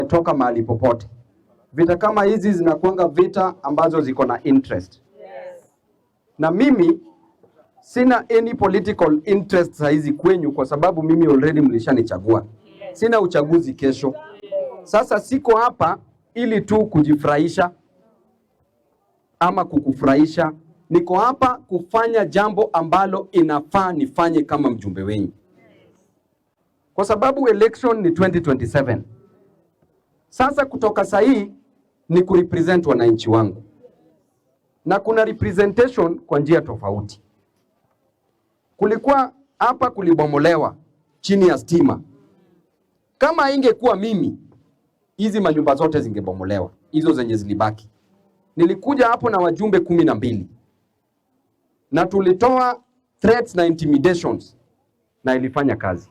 toka mahali popote. Vita kama hizi zinakuanga vita ambazo ziko na interest. Na mimi sina any political interest saizi kwenyu kwa sababu mimi already mlishanichagua. Sina uchaguzi kesho. Sasa siko hapa ili tu kujifurahisha ama kukufurahisha. Niko hapa kufanya jambo ambalo inafaa nifanye kama mjumbe wenyu. Kwa sababu election ni 2027. Sasa kutoka Sahii ni kurepresent wananchi wangu. Na kuna representation kwa njia tofauti. Kulikuwa hapa kulibomolewa chini ya stima. Kama ingekuwa mimi, hizi manyumba zote zingebomolewa, hizo zenye zilibaki. Nilikuja hapo na wajumbe 12. Na tulitoa threats na intimidations na ilifanya kazi.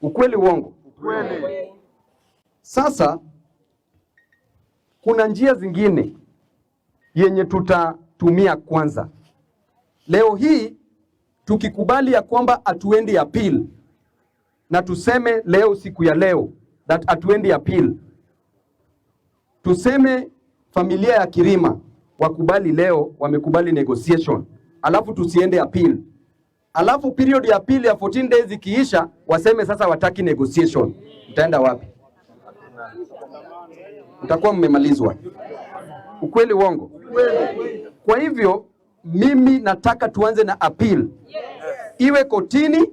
Ukweli uongo? Ukweli. Sasa kuna njia zingine yenye tutatumia kwanza. Leo hii tukikubali ya kwamba atuendi appeal na tuseme leo siku ya leo that atuendi appeal. Tuseme familia ya Kirima wakubali leo, wamekubali negotiation. Alafu tusiende appeal. Alafu period ya appeal ya 14 days ikiisha, waseme sasa wataki negotiation. Utaenda wapi? Utakuwa mmemalizwa. Ukweli uongo? Kwa hivyo mimi nataka tuanze na appeal. Iwe kotini,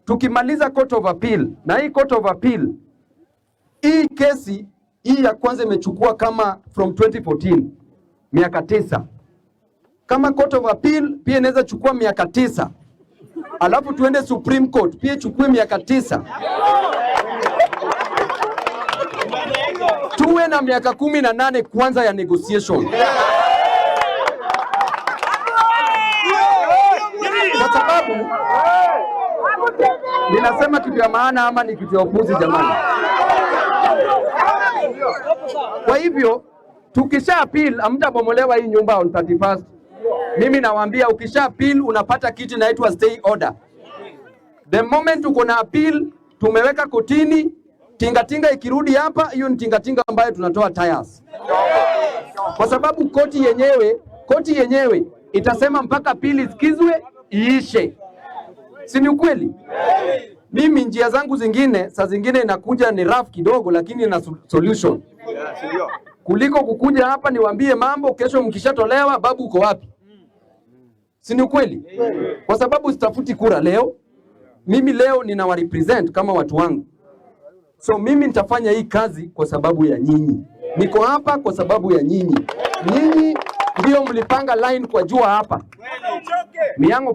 tukimaliza court of appeal. Na hii court of appeal, hii kesi hii ya kwanza imechukua kama from 2014 miaka 9. Kama court of appeal pia inaweza chukua miaka 9. Alafu tuende Supreme Court pia chukue miaka 9. Tuwe na miaka 18 kwanza ya negotiation. Kwa sababu ninasema kitu ya maana ama ni kitu ya upuzi jamani? Kwa hivyo tukisha appeal hamtabomolewa hii nyumba on 31st. Mimi nawaambia ukisha appeal unapata kitu inaitwa stay order. The moment uko na appeal tumeweka kotini, tingatinga ikirudi hapa, hiyo ni tingatinga ambayo tunatoa tires. Kwa sababu koti yenyewe itasema mpaka appeal isikizwe iishe. Si ni ukweli? Mimi njia zangu zingine saa zingine inakuja ni rough kidogo lakini ina solution. Kuliko kukuja hapa niwaambie mambo kesho mkishatolewa babu uko wapi? Si ni ukweli? Kwa sababu sitafuti kura leo. Mimi leo ninawarepresent kama watu wangu. So mimi nitafanya hii kazi kwa sababu ya nyinyi. Niko hapa kwa sababu ya nyinyi. Nyinyi ndio mlipanga line kwa jua hapa. Miango